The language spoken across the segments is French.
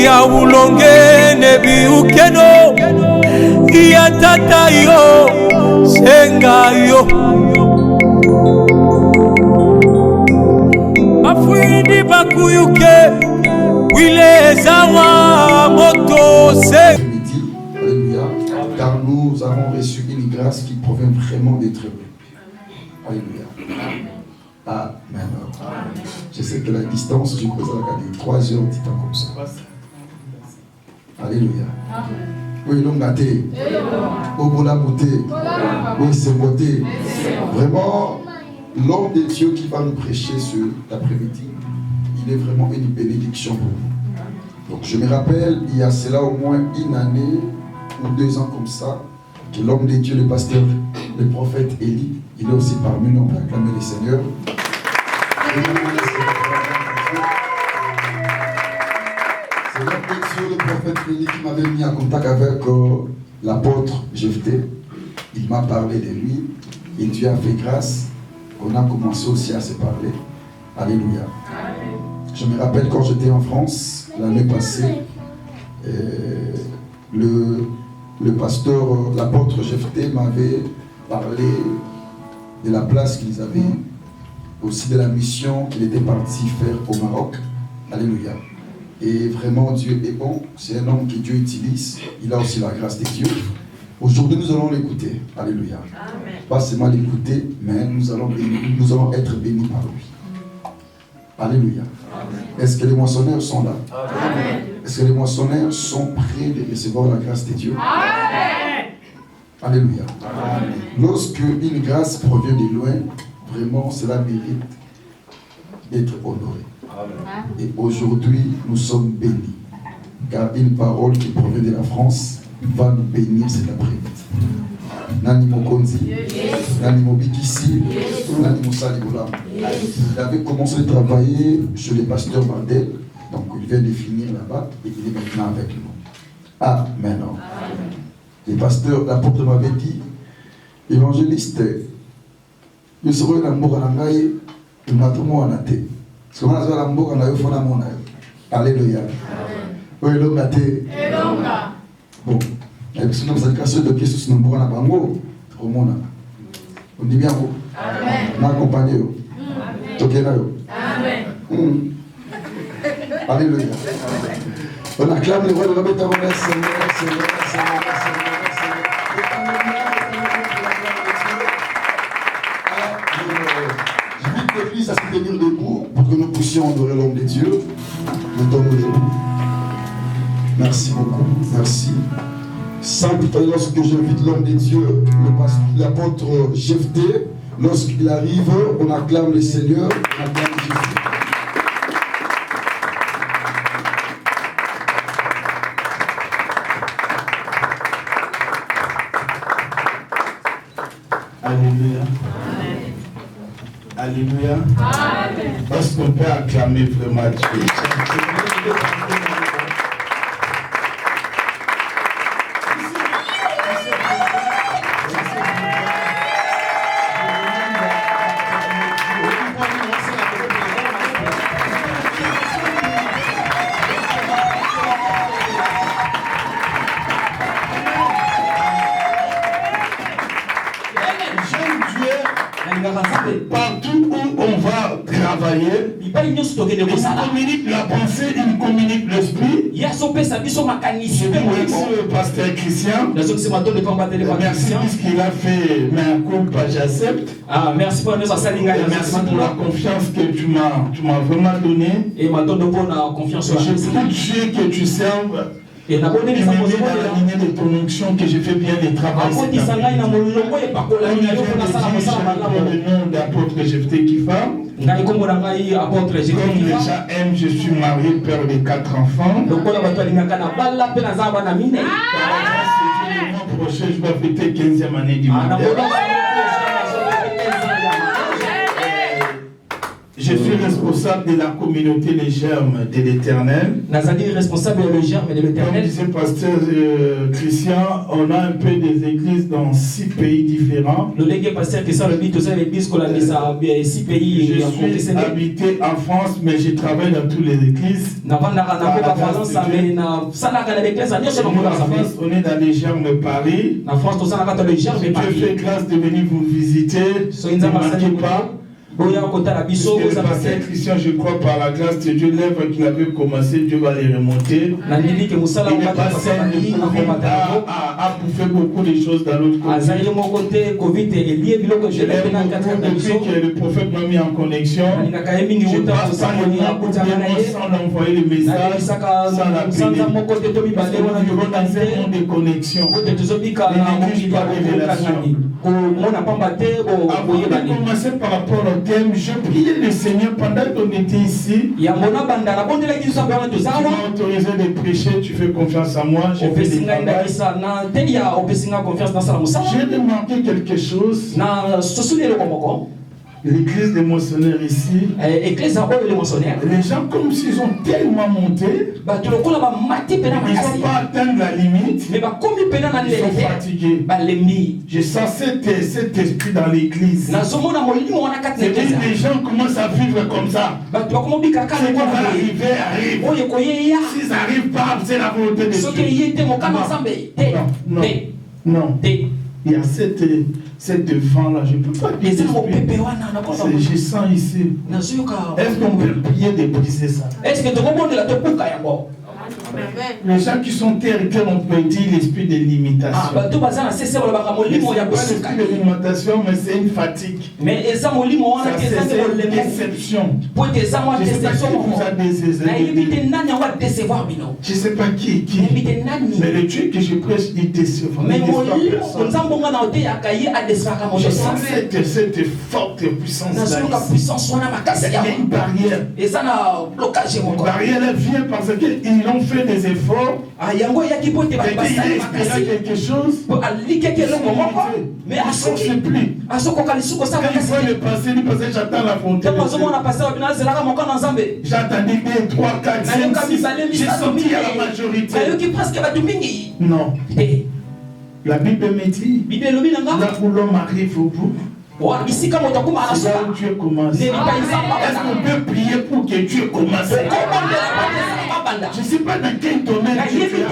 ya ulonge nebi ukeno ya tata yo senga yo Afwindi bakuyuke wile zawa moto se. Alléluia. Car nous avons reçu une grâce qui provient vraiment d'être béni. Alléluia. Amen. Je sais que la distance, je crois que c'est 3 heures de temps comme ça. Alléluia. Oui, l'homme gâté. Au bon amoté. Oui, c'est beauté. Vraiment, l'homme de Dieu qui va nous prêcher cet après-midi, il est vraiment une bénédiction pour nous. Donc je me rappelle, il y a cela au moins 1 année ou 2 ans comme ça, que l'homme de Dieu, le pasteur, le prophète Élie, il est aussi parmi nous, on va acclamer le Seigneur. C'est l'homme de Dieu, le prophète Élie, qui m'avait mis en contact avec l'apôtre Jephthé. Il m'a parlé de lui et Dieu a fait grâce. On a commencé aussi à se parler. Alléluia. Amen. Je me rappelle quand j'étais en France, l'année passée, le pasteur, l'apôtre Jephthé m'avait parlé de la place qu'ils avaient, aussi de la mission qu'il était parti faire au Maroc. Alléluia. Et vraiment, Dieu est bon. C'est un homme que Dieu utilise. Il a aussi la grâce de Dieu. Aujourd'hui, nous allons l'écouter. Alléluia. Amen. Pas seulement l'écouter, mais nous allons être bénis par lui. Alléluia. Est-ce que les moissonneurs sont là? Amen. Est-ce que les moissonneurs sont prêts de recevoir la grâce de Dieu? Amen. Alléluia. Amen. Lorsque une grâce provient de loin, vraiment, cela mérite d'être honoré. Amen. Et aujourd'hui, nous sommes bénis. Car une parole qui provient de la France va nous bénir cet après-midi. Nani Mokonzi, Nani Mobikisi, Nani Moussa Liboula. Il avait commencé à travailler chez le pasteur Mandel, donc il vient de finir là-bas et il est maintenant avec nous. Amen. Le pasteur, l'apôtre m'avait dit, évangéliste, je serai dans le monde en Angaï, il m'a tout le monde en athée. Parce que moi, je suis dans le monde en Angaï, il faut mon aïe. Alléluia. Oui, l'homme a été. Bon. Et sinon, vous avez cassé de pièces sur le monde en Bango. On dit bien, vous. Amen. On a accompagné. Amen. Alléluia. On acclame les rois de la bête à Seigneur, Seigneur. J'invite l'église à se tenir debout pour que nous puissions adorer l'homme de Dieu. Nous sommes debout. Merci beaucoup. Merci. Simple, lorsque j'invite l'homme de Dieu, l'apôtre Jephthé, lorsqu'il arrive, on acclame le Seigneur, on acclame Jésus. Alléluia. Alléluia. Est-ce qu'on peut acclamer vraiment Dieu? Partout où on va travailler, il communique la pensée, il communique l'esprit. C'est pour le pasteur Christian. Merci puisqu'il a fait ma coupe, j'accepte. Merci pour la confiance que tu m'as vraiment donnée. Et tout Dieu que tu serves. Et tu me mets dans la lignée de ton onction que je fais bien le travail. Au nom d'apôtre Jephthé Kifa, comme les gens aiment, je suis marié, père de 4 enfants. Le mois prochain, je vais fêter 15e année du mariage. Je suis responsable de la communauté Les Germes de l'Éternel. Nazali responsable de Germes de Comme l'Éternel. disait pasteur Christian, on a un peu des églises dans 6 pays différents. Le légué pasteur Christian le dit, tout ça l'église qu'on a mis à 6 pays. Je suis habité en France, mais je travaille dans toutes les églises. En France, on est dans les Germes Paris. En France, on a les Germes Dieu fait grâce de venir vous visiter. Ne manquez pas. Puisque le pasteur Christian, je crois, par la grâce de Dieu, l'œuvre qu'il avait commencé, Dieu va les remonter. Il n'est pas sain de Covid a bouffé beaucoup de choses dans l'autre côté. Je l'aime beaucoup depuis que le prophète m'a mis en connexion. Je passe par le monde sans l'envoyer le message, sans l'appeler. Parce que nous vivons dans un monde de connexion. Il n'exige pas de révélation. Avant de commencer par rapport au thème, je priais le Seigneur pendant qu'on était ici. Tu m'as autorisé de prêcher, tu fais confiance à moi, j'ai fait des travail. J'ai remarqué quelque chose. L'église des moissonneurs ici, les gens comme s'ils ont tellement monté, ils n'ont pas atteint la limite, ils sont fatigués. Je sens cet esprit dans l'église. C'est-à-dire que les gens commencent à vivre comme ça. Ce qui va arriver, arrive. S'ils n'arrivent pas, c'est la volonté de Dieu. Non. Il y a cette vent-là, je ne peux pas dire. Je sens ici. Est-ce qu'on peut prier de briser ça? Les gens qui sont terres, on peut dire l'esprit de limitation. C'est pas l'esprit de limitation, mais c'est une fatigue. Ça, c'est une déception. Je ne sais pas qui vous a décevoir. Je ne sais pas qui. Mais le Dieu que je prêche, il décevra. Je sens cette forte puissance là. Il y a une barrière. Une barrière, elle vient parce qu'ils ont fait des efforts. Il a quelque chose. Mais à ce qui plus. Quand il faut le passer, j'attends la frontière. J'attendais 2, 3, 4, 5, 6. J'ai senti à la majorité. Non. La Bible me dit, là où l'homme arrive au bout, c'est là où Dieu commence. Est-ce qu'on peut prier pour que Dieu commence? Je ne sais pas dans quel domaine Dieu fait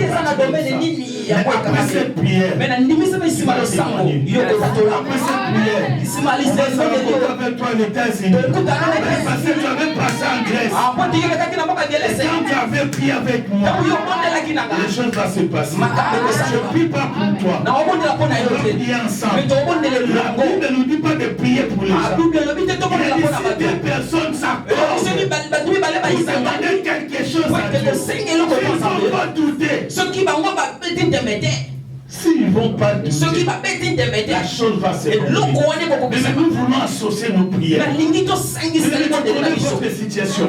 après cette prière, on va avec toi aux États-Unis. Parce que tu avais passé en Grèce. Et quand tu avais prié avec moi, les choses vont se passer. Je ne prie pas pour toi. On va prier ensemble. La Bible ne nous dit pas de prier pour les gens. Il y a ici des personnes s'accordent. Vous attendez quelque chose à Dieu. Ils ne vont pas douter. S'ils ne vont pas douter, la chose va se produire. Mais nous voulons associer nos prières. Vous allez connaître votre situation.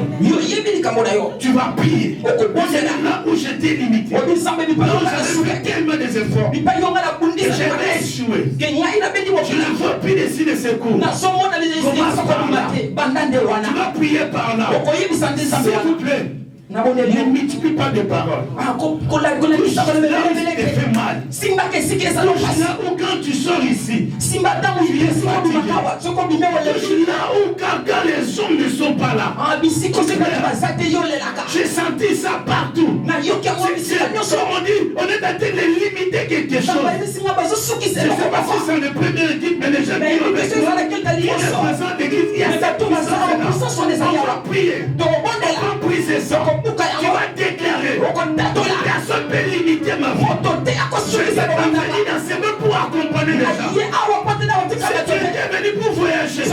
Tu vas prier. C'est là où j'étais limité. Là où j'avais fait tellement des efforts. Et j'ai échoué. Je ne vois plus de signes de secours. Tu vas prier par là. S'il vous plaît. Ne multiplie pas de paroles. Là où tu te fais mal. Là où quand tu sors ici, tu es fatigué. Là où quand les hommes ne sont pas là. J'ai senti ça partout. C'est comme on dit, on est en train de limiter quelque chose. Je ne sais pas si c'est le premier équipe, mais les gens qui ont avec moi, qui est présent d'église, il y a cette puissance. On va prier. On va briser ça. Tu vas déclarer. Personne ne peut limiter ma vie. Je ne sais pas venir dans ce monde pour accompagner les gens. Je suis venu pour voyager. Je suis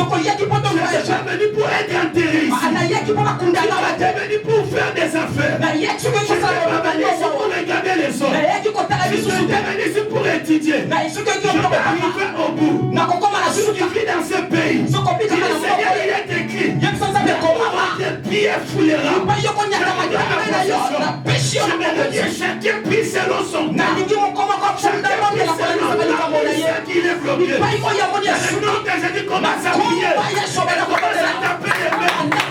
venu pour être enterré ici. Je suis venu pour faire des affaires. Je ne suis pas venu ici pour regarder les autres. Je suis venu ici pour étudier. Je vais arriver au bout. Je suis dans ce pays. Le Seigneur, il est écrit. Des pieds foulera. Chacun prie selon son temps. Chacun prie selon la qui est bloqué. Dans le nom de Jésus, commence à prier. Commence à taper les mains.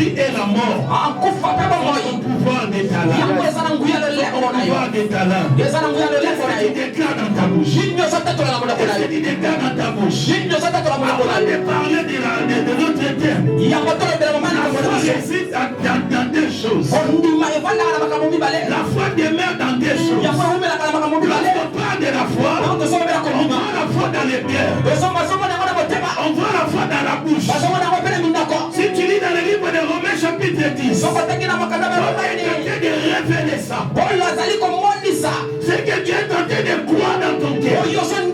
vie et la mort. Son pouvoir des talents. Pouvoir des talents. Qu'est-ce que tu déclares dans ta bouche? Qu'est-ce que tu déclares dans ta bouche? Avant de parler de notre terme, la foi réside dans deux choses. La foi demeure dans deux choses. Lorsqu'on parle de la foi, on voit la foi dans les cœurs. On voit la foi dans la bouche. Si tu lis dans le livre de Romains chapitre 10, on va tenter de révéler ça. C'est que tu es tenté de croire dans ton cœur. Et c'est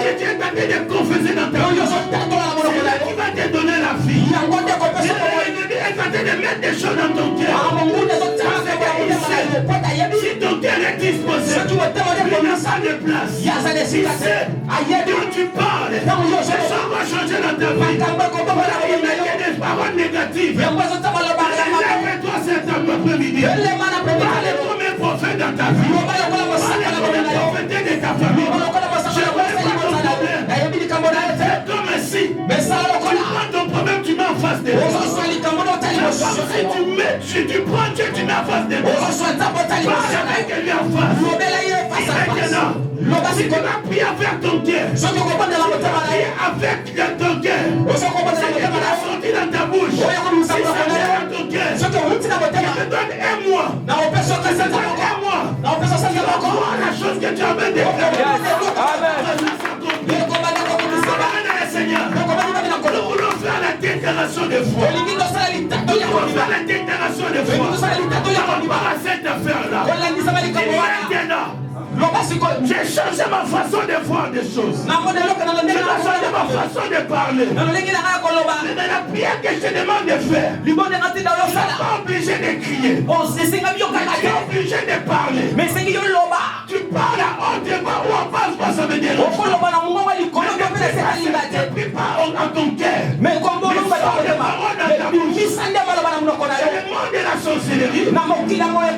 que tu es tenté de confesser dans ta bouche. C'est là qui va te donner la vie. L'ennemi est tenté de mettre des choses dans ton cœur. Si ton cœur est disposé, il n'a pas de place. Si c'est quand tu parles, ces choses vont changer dans ta vie. Il n'y a que des paroles négatives. Lève-toi cet après-midi. Parle comme un prophète dans ta vie. Parle comme un prophète de ta famille. Je connais pas ton problème. C'est comme si tu prends ton problème, tu mets en face de toi. Si tu prends Dieu, tu mets en face de toi. Parle avec lui en face. Maintenant, si tu vas prier avec ton cœur, prier avec ton cœur, ce qui va sortir dans ta bouche, si ça vient dans ton cœur, je te donne un mois. Vois la chose que tu avais déclarée. Seigneur, nous voulons faire la déclaration de foi. Nous voulons faire la déclaration de foi. Par rapport à cette affaire-là. J'ai changé ma façon de voir des choses. J'ai changé ma façon de parler. Mais la prière que je te demande de faire, tu n'es pas obligé de crier. Tu es obligé de parler. Tu parles à haute voix ou en basse voix, ça veut dire. Tu parles à ton cœur. Mais les paroles dans ta bouche. C'est le monde de la sorcellerie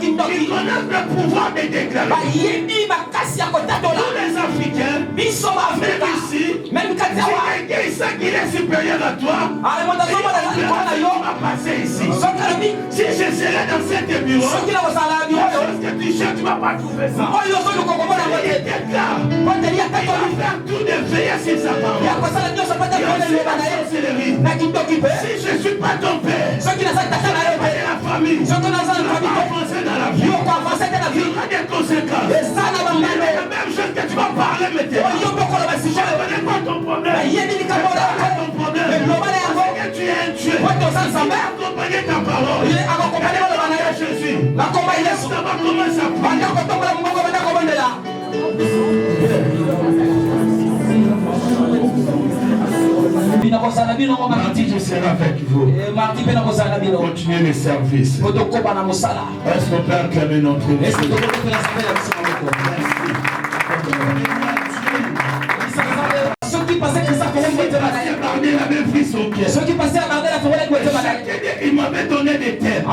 qui connaissent le pouvoir de déclarer. Tous les Africains, même ici, si quelqu'un sait qu'il est supérieur à toi, il va passer ici. Si je serais dans cet bureau, ce que tu cherches, tu ne vas pas trouver ça. Il va faire tout de veiller sur sa parole. Si je ne suis pas ton père, si je ne suis pas de la famille, tu ne vas pas avancer dans la vie. Il y aura des conséquences. La même chose que tu vas parler maintenant. Je ne connais pas ton problème. Ton problème. C'est que tu es un Dieu. Il va accompagner ta parole. Jésus. Ça va commencer à prier. Mardi, je serai avec vous. Continuez le service. Est-ce qu'on peut acclamer notre Dieu? Ceux qui passaient à Bardel la forêt de il m'avait donné des terres.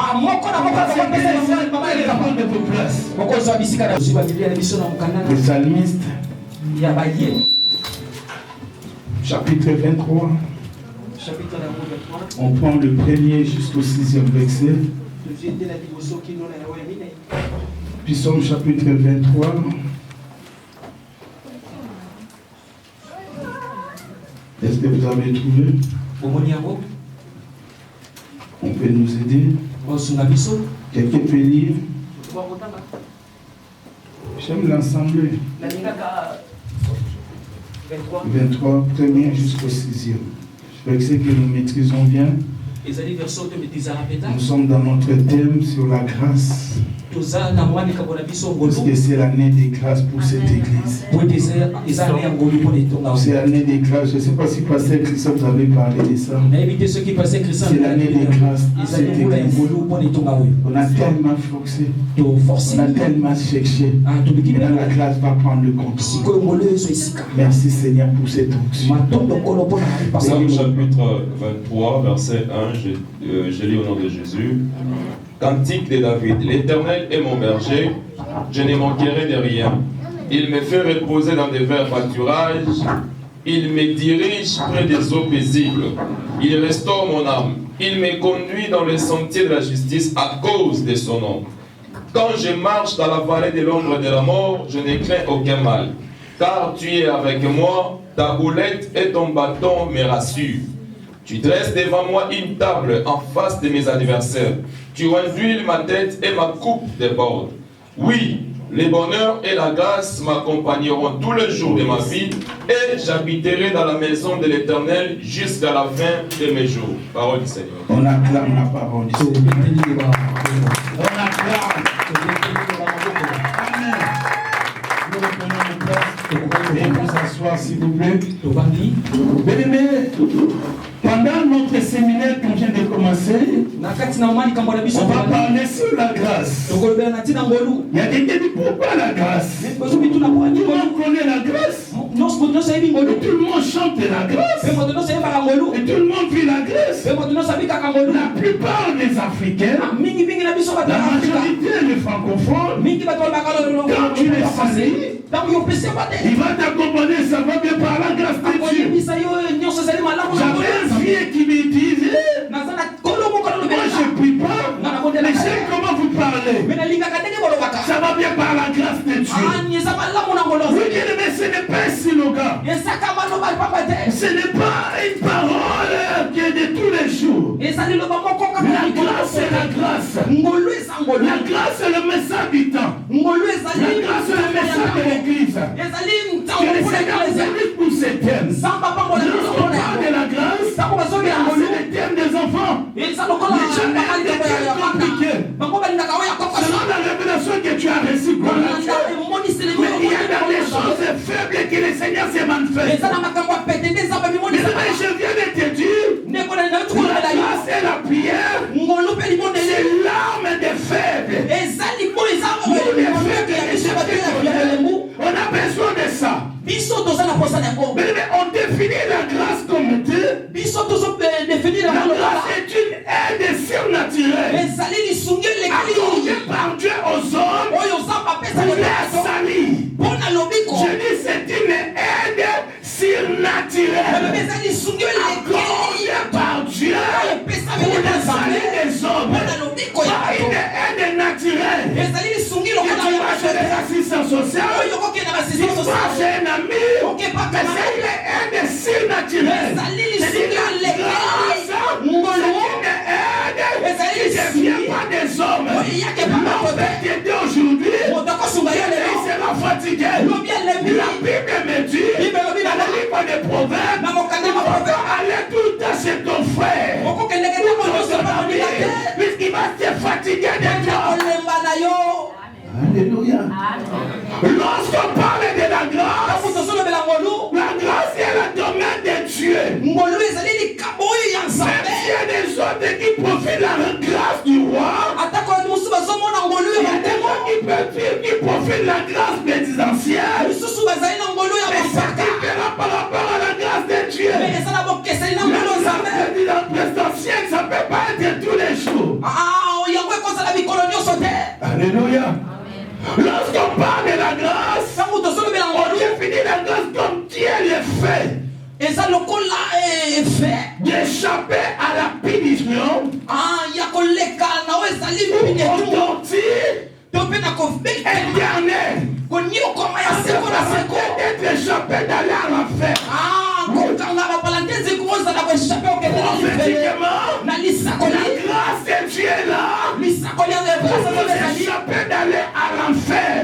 Le psalmiste, chapitre 23. On prend le premier jusqu'au 6e verset. Psaume chapitre 23. Est-ce que vous avez trouvé? On peut nous aider? Quelqu'un peut lire? J'aime l'ensemble. 23, premier jusqu'au 6e. Je sais que nous maîtrisons bien. Nous sommes dans notre thème sur la grâce. Parce que c'est l'année des grâces pour cette église. C'est l'année des grâces. Je ne sais pas si Pasteur Christophe vous avez parlé de ça. C'est l'année des grâces pour cette église. On a tellement forcé. On a tellement cherché. Maintenant la grâce va prendre le contrôle. Merci Seigneur pour cette onction. Psaume chapitre 23, verset 1, je lis au nom de Jésus. Cantique de David. L'Éternel est mon berger, je ne manquerai de rien. Il me fait reposer dans des verts pâturages, il me dirige près des eaux paisibles. Il restaure mon âme. Il me conduit dans les sentiers de la justice à cause de son nom. Quand je marche dans la vallée de l'ombre de la mort, je ne crains aucun mal. Car tu es avec moi, ta houlette et ton bâton me rassurent. Tu dresses devant moi une table en face de mes adversaires. Tu induis ma tête et ma coupe déborde. Oui, le bonheur et la grâce m'accompagneront tous les jours de ma vie et j'habiterai dans la maison de l'Éternel jusqu'à la fin de mes jours. Parole du Seigneur. On acclame la parole du Seigneur. On acclame. Amen. Nous reprenons nos places et vous asseoir s'il vous plaît. Bien-aimés, pendant notre séminaire qu'on vient de commencer, on va parler sur la grâce. Il y a des qui disent pourquoi la grâce? Tout le monde connaît la grâce. Et tout le monde chante la grâce. Et tout le monde vit la grâce. La plupart des Africains, la majorité des francophones, quand tu les salues, il va t'accompagner, ça va bien par la grâce de Dieu. J'avais un vieux qui me disait, moi je ne prie pas, mais je sais comment vous parlez. Ça va bien par la grâce de Dieu. Oui, mais ce n'est pas un slogan. Ce n'est pas une parole qui est de tous les jours. La grâce est la grâce. La grâce est le message du temps. La grâce est le message de l'église. Que le Seigneur nous invite pour ce thème. Lorsqu'on parle de la grâce, c'est le thème des enfants. Les gens ont des thèmes compliqués. Selon la révélation que tu as reçue, mais il y a dans les choses faibles que le Seigneur se manifeste. Mais je viens de te dire, la grâce et la prière, c'est l'arme des faibles. Nous les faibles, on a besoin de ça. Mais on définit la grâce comme telle. La grâce est une aide surnaturelle accordée par Dieu aux hommes pour les salir. Je dis c'est une aide surnaturelle accordée par Dieu pour les salir des hommes. Pas une aide naturelle. Que tu vas chez les assistants sociaux, tu vas chez un ami, mais c'est une aide surnaturelle. C'est une grâce, c'est une aide qui ne vient pas des hommes. L'homme peut t'aider aujourd'hui, il sera fatigué. La Bible me dit, dans le livre des Proverbes, il faut aller tout le temps chez ton frère, puisqu'il va se fatiguer de toi. Alléluia. Lorsqu'on parle de la grâce est le domaine de Dieu. Même s'il y a des autres qui profitent de la grâce du roi, il y a des gens qui profitent de la grâce présidentielle, mais particulièrement par rapport à la grâce de Dieu. La grâce présidentielle, ça ne peut pas être tous les jours. Alléluia. Lorsqu'on parle de la grâce, on définit la grâce comme Dieu le fait. D'échapper à la punition, au torture éternel, d'être échappé d'aller à l'enfer. La grâce de Dieu est là pour nous échapper d'aller à l'enfer.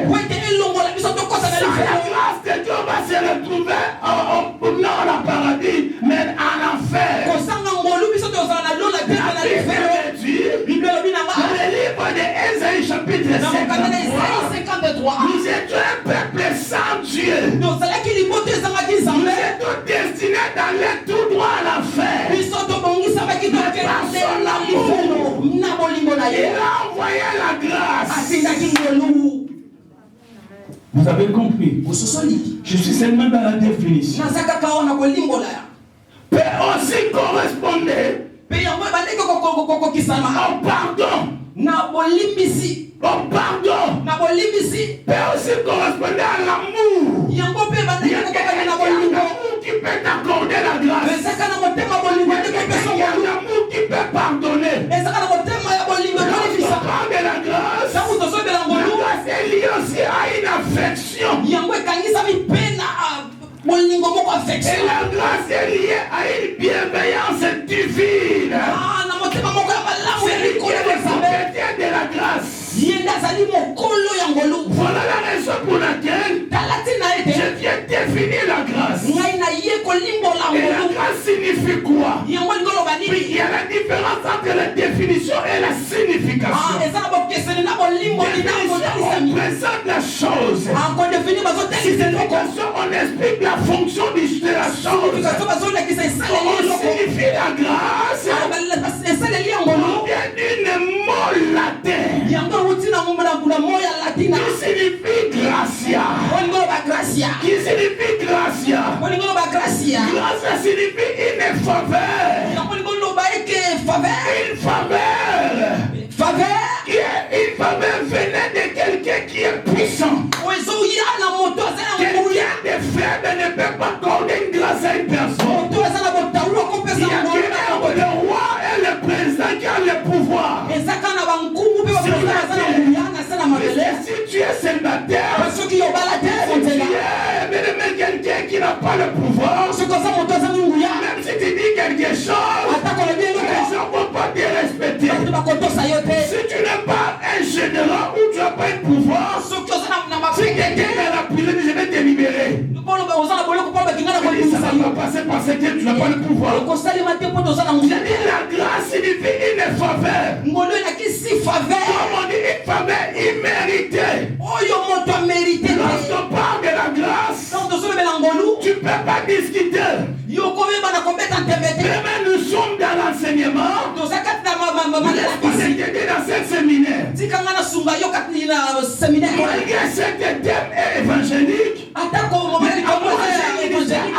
Sans la grâce de Dieu, on va se retrouver non à paradis, mais à l'enfer. Le livre d'Ésaïe chapitre 53, nous étions un peuple sans Dieu. Nous étions destinés d'aller tout droit à l'enfer. Mais par son amour, il a envoyé la grâce. Vous avez compris? Je suis seulement dans la définition. Peut aussi correspondre au pardon. Au pardon peut aussi correspondre à l'amour. Il y a l'amour qui peut t'accorder la grâce. Il y a l'amour qui peut pardonner. affection. Et la grâce est liée à une bienveillance divine. C'est le propriétaire de la grâce. Voilà la raison pour laquelle je viens définir la grâce. Et la grâce signifie quoi? Il y a la différence entre la définition et la signification. Définition, on présente la chose. Signification, on explique la fonction de la chose. On signifie la grâce. On vient d'une mot latin qui signifie gracia. Qui signifie gracia. Gracia signifie une faveur. Une faveur. Qui est une faveur venant de quelqu'un qui est puissant. Quelqu'un de faible ne peut pas accorder une grâce à une personne. Il y a le roi et le président qui ont le pouvoir. Si tu es célibataire, si tu es quelqu'un qui n'a pas le pouvoir, même si tu dis quelque chose, les gens ne vont pas te respecter. Si tu n'es pas un général ou tu n'as pas un pouvoir, si quelqu'un est la pilule, je vais te libérer. Ça ne va pas passer parce que tu n'as pas le pouvoir. J'ai dit la grâce signifie une faveur. Comme on dit une faveur imméritée. Lorsqu'on parle de la grâce, tu ne peux pas discuter. Même nous sommes dans l'enseignement. Laisse-moi t'aider dans ce séminaire. Malgré cet thème évangélique,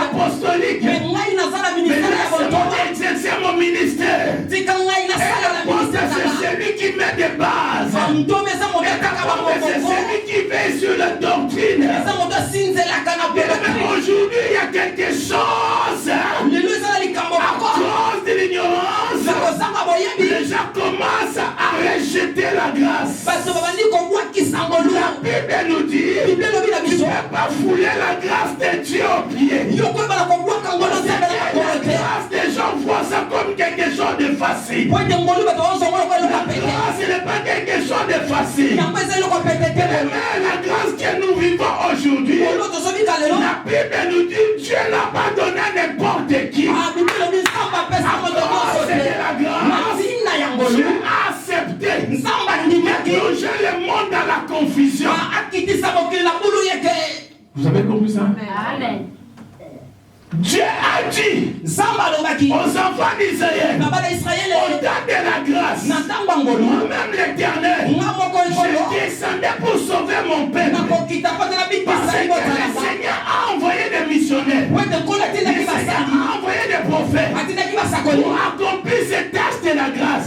apostolique, mais laisse-moi exercer mon ministère. Et c'est celui qui met des bases. C'est celui qui veille sur la doctrine. Aujourd'hui, il y a quelque chose. À cause de l'ignorance, les gens commencent à rejeter la grâce. La Bible nous dit, tu ne peux pas fouler la grâce de Dieu au pied. La grâce des gens voient ça comme quelque chose de facile. La grâce n'est pas quelque chose de facile. Mais la grâce que nous vivons aujourd'hui, la Bible nous dit Dieu n'a pas donné à n'importe qui. À cause de la grâce, Dieu a accepté de plonger le monde dans la confusion. Vous avez compris ça? Amen. Dieu a dit aux enfants d'Israël, au temps de la grâce, moi-même l'Éternel, je descendais pour sauver mon peuple. Parce que le Seigneur a envoyé des missionnaires, le Seigneur a envoyé des prophètes pour accomplir cette tâche de la grâce.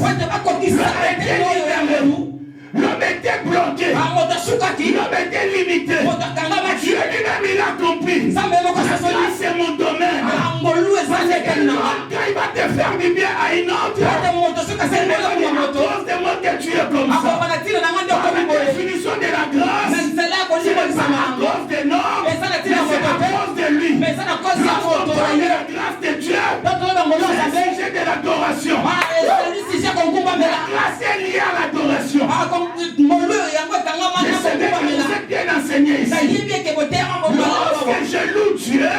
L'homme était bloqué, l'homme était limité. Dieu lui-même il a compris. La grâce c'est mon domaine. Parce que quand il va te faire du bien à une autre, c'est à cause de moi que tu es comme ça. La définition de la grâce, c'est pas à cause des normes, mais c'est à cause de lui. Lorsqu'on parle de la grâce de Dieu, c'est un sujet de l'adoration. La grâce est liée à l'adoration. Je sais bien que vous êtes bien enseigné ici. Lorsque je loue Dieu,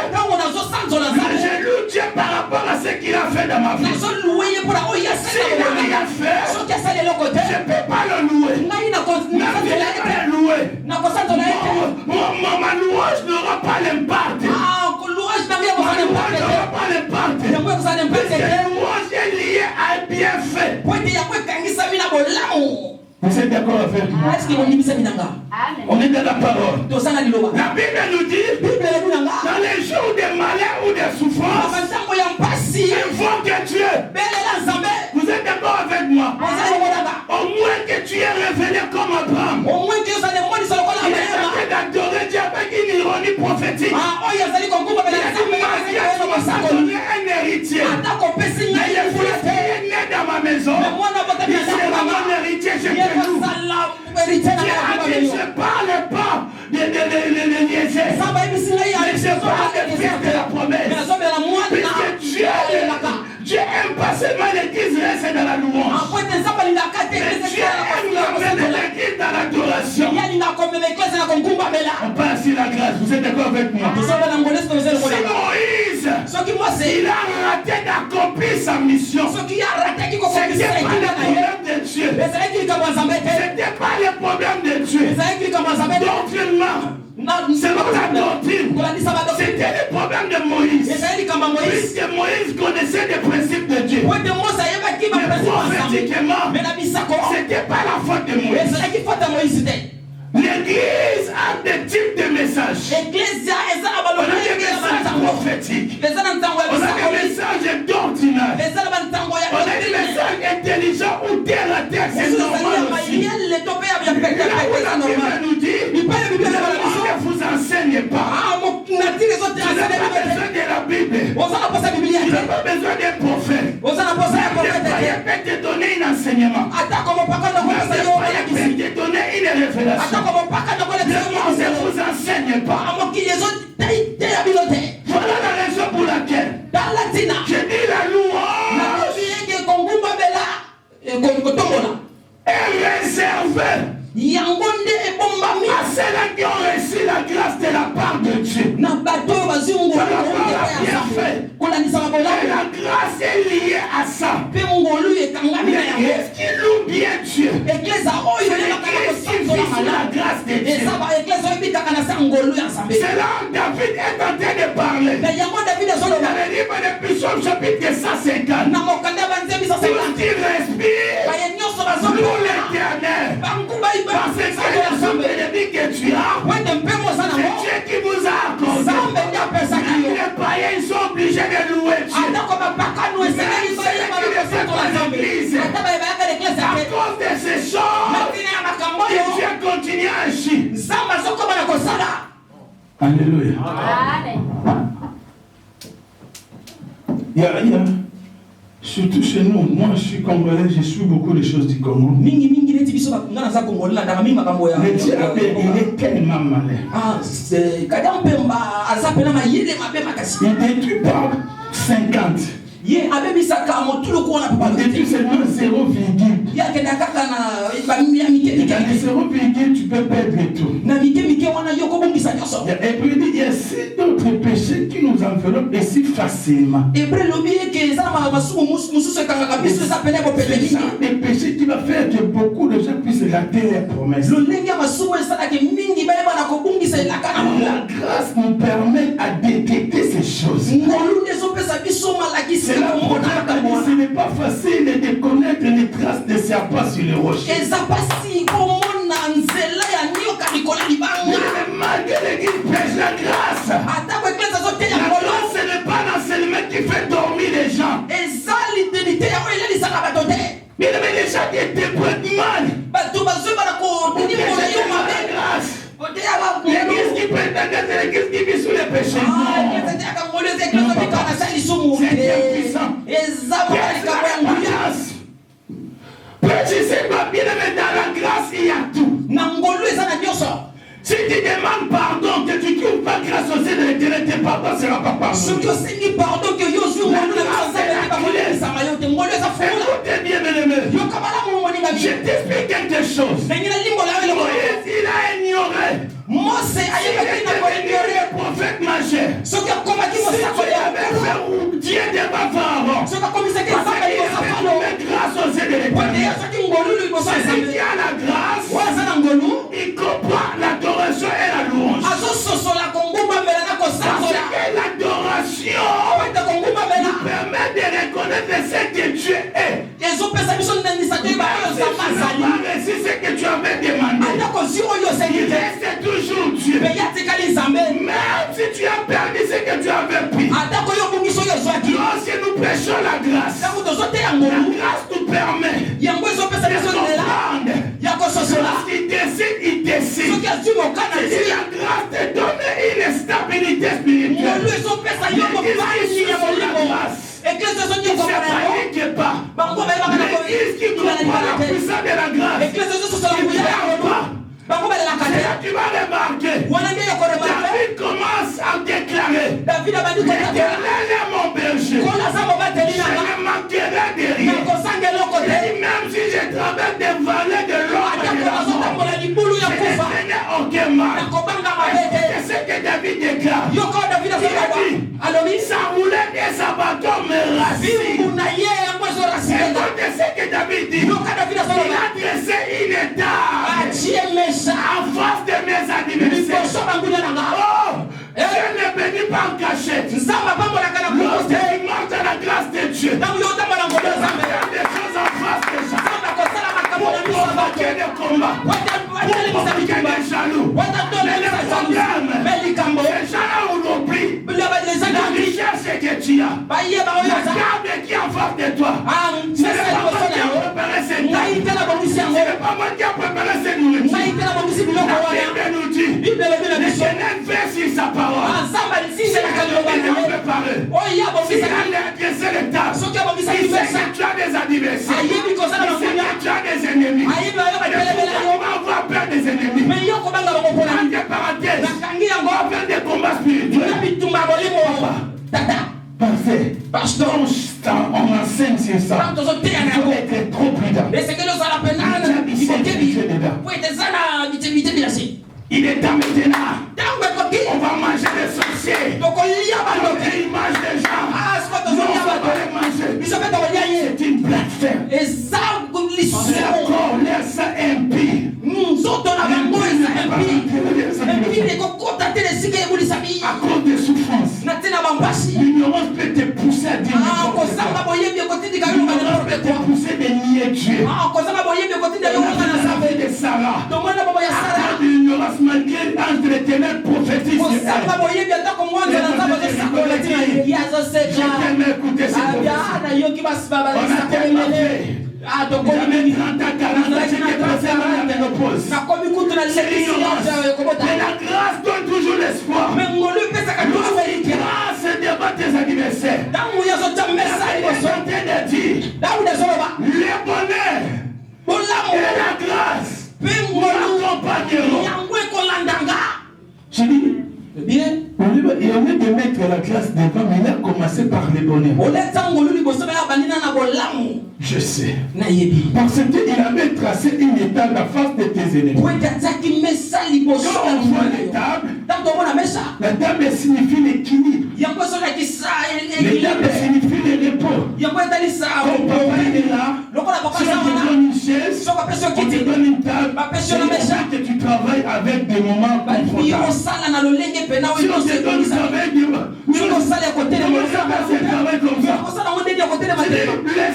je loue Dieu par rapport à ce qu'il a fait dans ma vie. S'il n'a rien fait, je ne peux pas le louer. Même si je peux le louer, ma louange n'aura pas l'impact. Parce que la louange est liée à un bienfait. Vous êtes d'accord avec moi? On est dans la parole. La Bible nous dit, dans les jours de malheur ou de souffrance, invoque Dieu. Vous êtes d'accord avec moi? Au moins que tu es révélé comme Abraham. Il est d'adorer Dieu avec une ironie prophétique. Il a donné un héritier. Mais le fils qui est né dans ma maison, il sera mon héritier. Je te loue. Dieu a dit, je ne parle pas de niaiser. Mais je parle de fils de la promesse. Vous êtes d'accord avec moi? Si Moïse, il a raté d'accomplir sa mission. C'était pas le problème de Dieu. C'était pas le problème de Dieu. Doctrinement, selon la doctrine, c'était le problème de Moïse. Puisque Moïse connaissait les principes de Dieu. Mais prophétiquement, c'était pas la faute de Moïse. L'église a des types de messages. On a des messages prophétiques. On a des messages d'ordinaire. On a des messages intelligents ou terre à terre. C'est normal aussi. Là où la Bible nous dit, ne vous enseigne pas. Tu n'as pas besoin de la Bible. Tu n'as pas besoin d'un prophète. Le païen peut te donner un enseignement. Le païen peut te donner une révélation. Ne vous enseigne pas. Voilà la raison pour laquelle je dis la louange est réservée à ceux-là qui ont reçu la grâce de la part de Dieu. La grâce est liée à ça. L'église qui loue bien Dieu. L'église qui vit sous la grâce de Dieu. C'est là où David est en train de parler. Dans le livre de Psaume chapitre 150. Tout qui respire loue l'Éternel. Parce que c'est l'ennemi que tu as. C'est Dieu qui vous a accordé. Les païens sont obligés de louer Dieu. À cause de ces choses, Dieu continue à agir. Alléluia. Surtout chez nous, moi je suis congolais, je suis beaucoup de choses du Congo. Le diable, il est tellement malin. Il détruit par 50. Il détruit seulement 0,1. Avec 0,1, tu peux perdre tout. Et puis il dit, il y a si d'autres péchés qui nous enveloppent et si facilement. C'est ça, des péchés qui va faire que beaucoup de gens puissent rater les promesses. La grâce nous permet à détecter ces choses. C'est la ce n'est pas facile de connaître les traces des serpents sur les rochers. Malgré l'église prêche la grâce. La grâce, ce n'est pas l'enseignement qui fait dormir les gens. Mais les gens qui étaient mal. L'église qui prétend que c'est l'église qui vit sous les péchés. C'est Dieu puissant. Précisez pas bien, mais dans la grâce, il y a tout. Si tu demandes pardon, que tu ne trouves pas grâce au sein de l'Éternel, tes pardons ne seront pas pardonnés. Écoutez bien, mes-aimés. Je t'explique quelque chose. Moïse, il a ignoré. Le prophète majeur. Si tu avais fait Dieu devant Pharaon, parce qu'il avait fait grâce au sein de l'Éternel. Celui qui a la grâce, il comprend l'adoration et la louange. Parce que l'adoration nous permet de reconnaître ce que Dieu est. Si ce que tu avais demandé, il reste toujours Dieu. Même si tu as perdu ce que tu avais pris. Lorsque nous prêchons la grâce nous permet de comprendre. Lorsqu'il décide, il décide. La grâce te donne une stabilité spirituelle. L'église qui vit sous la grâce ne se panique pas. L'église qui comprend la puissance de la grâce, il ne perd pas. C'est là que tu vas remarquer. David commence à déclarer: l'Éternel est mon berger, je ne manquerai de rien. Et même si je traverse des vallées de l'ombre de la mort, je ne ferai aucun mal. C'est ce que David David déclare. Il a dit, ça roulait bien sa bateau, mais racine. Et quand c'est que David dit, il a dressé une étable en face de mes adversaires. Oh, je ne bénis pas en cachette. Lorsqu'il marche dans la grâce de Dieu, il y a des choses en face de ça. Pour provoquer des combats, pour provoquer des jaloux, mais le problème, les gens ont oublié la richesse que tu as, la garde qui est en face de toi. Ce n'est pas moi qui a préparé cette taille, ce n'est pas moi qui a préparé cette nourriture. La Bible nous dit, l'Éternel veille sur sa parole. C'est la Bible qui a préparé. Il a adressé les tables. Il sait que tu as des adversaires. Il sait que tu as des ennemis. Mais on va avoir peur des ennemis. Entre parenthèses, on va faire des combats spirituels. Parfait. Pasteur, on enseigne sur ça. Il faut être trop prudent. Il est temps maintenant. On va manger des sorciers. On va image des gens. Non, on va pas les manger. C'est une blasphème. C'est encore l'air ça impie. À cause des souffrances, l'ignorance peut te pousser à dire n'importe quoi. L'ignorance peut te pousser de nier Dieu. Des Sarah. À cause de l'ignorance, malgré l'ange de l'Éternel prophétise sur elle. Je t'aime écouter cette prophétie. On a tellement fait. Il a mis 30 à 40 ans, j'étais passé à la ménopause. C'est l'ignorance. Mais la grâce donne toujours l'espoir. Lorsqu'il grâce devant tes adversaires, la Bible est en train de dire, le bonheur et la grâce nous accompagneront. Je dis, au lieu de mettre la classe devant, mais il a commencé par le bonheur. Je sais. Parce qu'il avait tracé une étable à face de tes ennemis. Quand on voit l'étable, la table signifie l'équilibre. L'étable signifie le repos. Quand papa est là, si on te donne une chaise, on te donne une table, c'est que tu travailles avec des moments confortables. Si on te donne ça avec des moments, le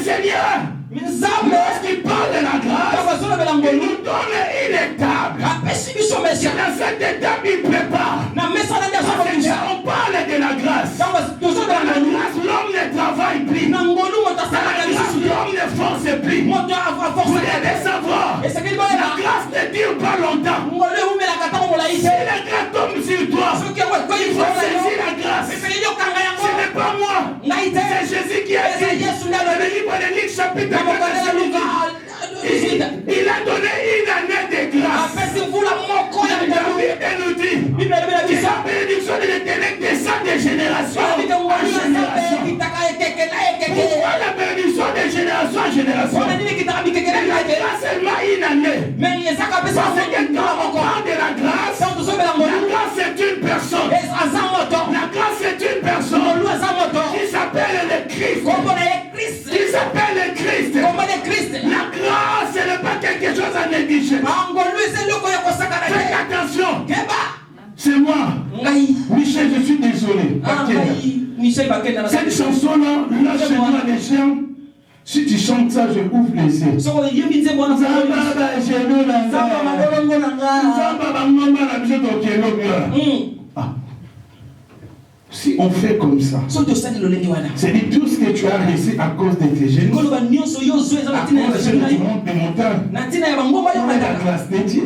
Seigneur, lorsqu'il parle de la grâce, il nous donne une étable. Dans cette étape, il prépare. On parle de la grâce. Dans la grâce, l'homme ne travaille plus. Dans la grâce, l'homme ne force plus. Vous devez savoir, la grâce ne dure pas longtemps. Si la grâce tombe sur toi, il faut saisir la grâce. Ce n'est pas moi, c'est Jésus qui a dit. Le livre de Luc chapitre 4, il a donné une année de grâce. La Bible nous dit que sa bénédiction de l'Éternel descend de génération en génération. Pourquoi la bénédiction de génération en génération? Elle a seulement une année. Parce que quand on parle de la grâce c'est une personne. La grâce c'est une personne qui s'appelle le Christ. Qui s'appelle le Christ. La grâce, ce n'est pas quelque chose à négliger. Faites attention. C'est moi. Michel, je suis désolé. Cette chanson-là, lâche-moi les gens. Si tu chantes ça, je ouvre les yeux. Si on fait comme ça, c'est dit tout ce que tu as laissé à cause de tes génies, à cause de tu montes des montagnes. Où est la classe de Dieu?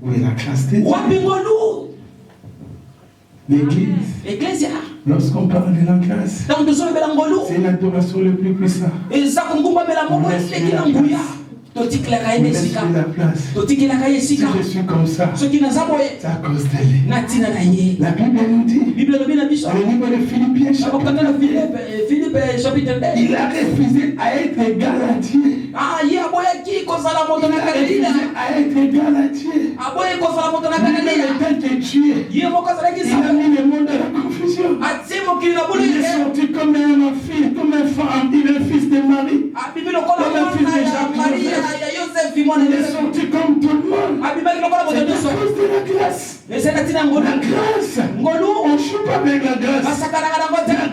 Où est la classe de Dieu? L'église. Lorsqu'on parle de la grâce, c'est l'adoration le plus puissant. Si je suis comme ça, c'est à cause d'elle. La Bible nous dit, au niveau de Philippiens chapitre 2, il a refusé à être égal à Dieu. Il a refusé à être égal à Dieu. de tuer. Il a mis le monde à la confusion. Il est sorti comme un fils, comme un femme. Il est le fils de Marie. Comme un fils de Jacques. Il est sorti comme tout le monde. C'est à cause de la grâce. La grâce. On ne joue pas avec la grâce. La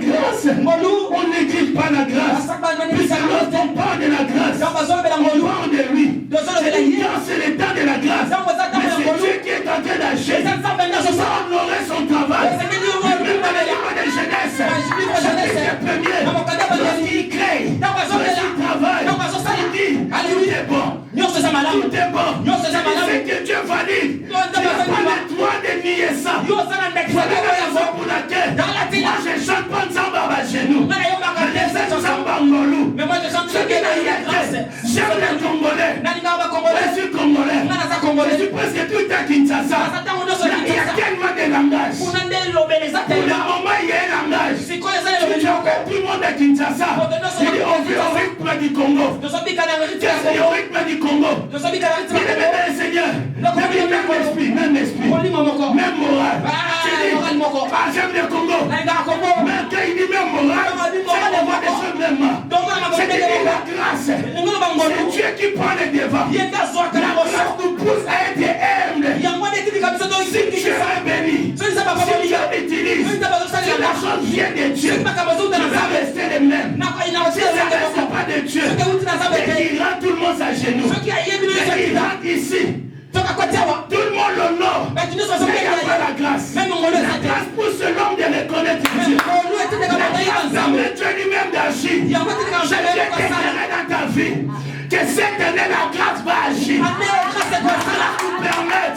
grâce. On n'écrit pas la grâce. Puisque lorsqu'on parle de la grâce, on parle de lui. C'est le temps de la grâce. Mais c'est Dieu qui est en train d'agir. Ça honorer son travail. Même dans le livre de Genèse, chapitre 1er, lorsqu'il crée, lorsqu'il travaille, il dit, tout est bon. Tout est bon. C'est que Dieu valide. Tu n'as pas le droit de nier ça. Voilà la raison pour laquelle moi je chante pas de samba à genoux. Je chante samba ngolou. Ce qui n'a rien fait, j'aime les Congolais. Je suis Congolais. Je suis presque tout à Kinshasa. Il y a tellement de langages. Pour le moment, il y a un langage. Si tu as encore tout le monde à Kinshasa, il dit on vit au rythme du Congo. Au rythme du Congo. Il est maintenant le Seigneur. Même esprit. Même morale. J'aime le Congo. Mais quand il dit même morale, c'est qu'on voit des choses même. C'est la grâce. C'est Dieu qui prend le devant. La grâce nous pousse à être humble. Si tu es béni, si Dieu l'utilise, si la chose vient de Dieu, tu vas rester le même. Si ça ne reste pas de Dieu, c'est qu'il rend tout le monde à genoux. C'est qu'il rentre ici. Tout le monde l'honore. Mais il n'y a pas la grâce. La grâce pousse l'homme de reconnaître Dieu. La grâce permet Dieu lui-même d'agir. Je déclarerai dans ta vie que cette année la grâce va agir. La grâce nous permet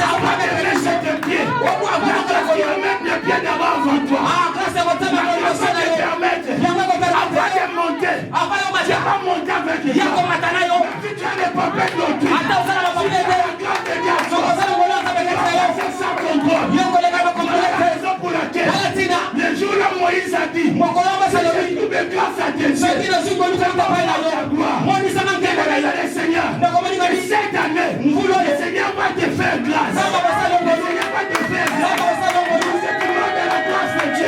avant de lever cette pied. La grâce va mettre le pied d'abord avant toi. La grâce va te permettre avant de monter. Tu vas monter avec les gens. Si tu as les papiers d'autrui, la grâce de Dieu c'est ça contrôle. La raison pour laquelle le jour là Moïse a dit je trouve grâce à Dieu. C'est ta gloire. Le Seigneur, cette année, le Seigneur va te faire grâce. Le Seigneur va te faire grâce. C'est du monde de la grâce de Dieu.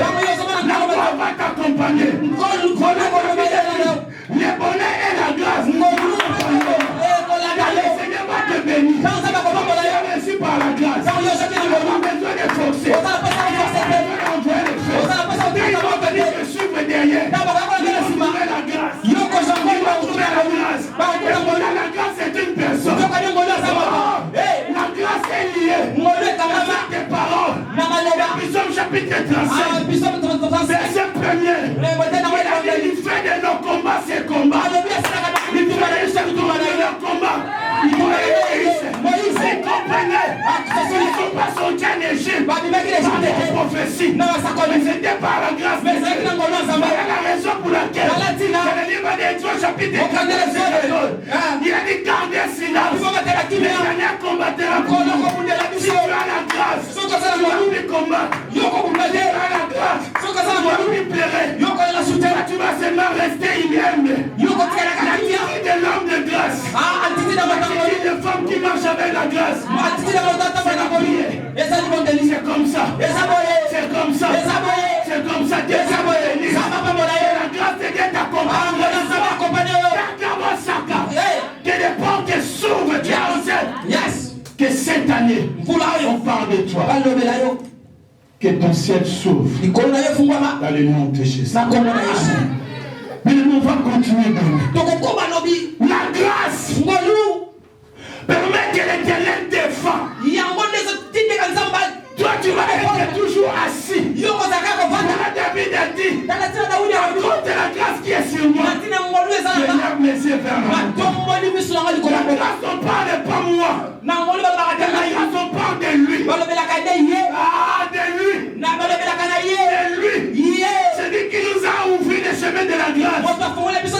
La gloire va t'accompagner. Le bonheur et la grâce. Le Seigneur va te bénir. Merci par la grâce. On a besoin de forcer. On a besoin d'envoyer le feu. Il va venir te suivre derrière. Il va trouver la grâce. Il va trouver la grâce. La grâce est une personne. La grâce est liée avec tes paroles. Psaume chapitre 35. Verset 1er. Il fait de nos combats ses combats. Il fait de nos combats. Moïse comprenait qu'ils ne sont pas sortis en Égypte par des prophéties. Mais c'était par la grâce de Dieu. Voilà la raison pour laquelle dans le livre d'Exode chapitre 4 il a dit gardez silence. L'éternel combattra pour nous. Si tu as la grâce, tu vas lui combattre. Si tu as la grâce, tu vas lui pleurer. Tu vas seulement rester humble. L'attitude de l'homme de grâce. L'attitude de femme qui marche avec la grâce. C'est la prière. C'est comme ça. C'est comme ça. C'est comme ça. Dieu s'est béni. La grâce de Dieu t'accompagne. Que les portes s'ouvrent. Tu as yes. Que cette année, on parle de toi. Que ton ciel s'ouvre. Dans le nom de Jésus. Mais on va continuer. La grâce permet que l'Éternel défend. Toi, tu vas être toujours assis. David a dit, à cause de la grâce qui est sur moi, je lève mes yeux vers moi. La grâce, on parle pas moi. La grâce, on parle de lui. Ah, de lui. C'est lui qui nous a ouvert le chemin de la grâce.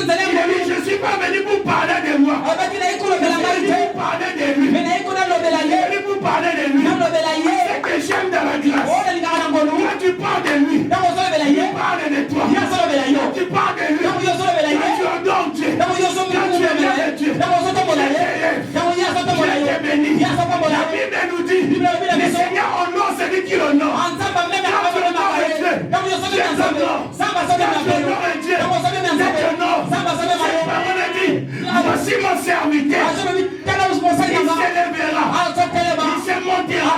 Il a dit, je ne suis pas venu pour parler de moi. Je suis venu pour parler de lui. Je suis venu pour parler de lui. C'est que j'aime dans la grâce. voici mon serviteur. Il s'élèvera. Il se montera.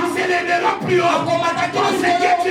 Il s'élèvera plus haut. Tout ce que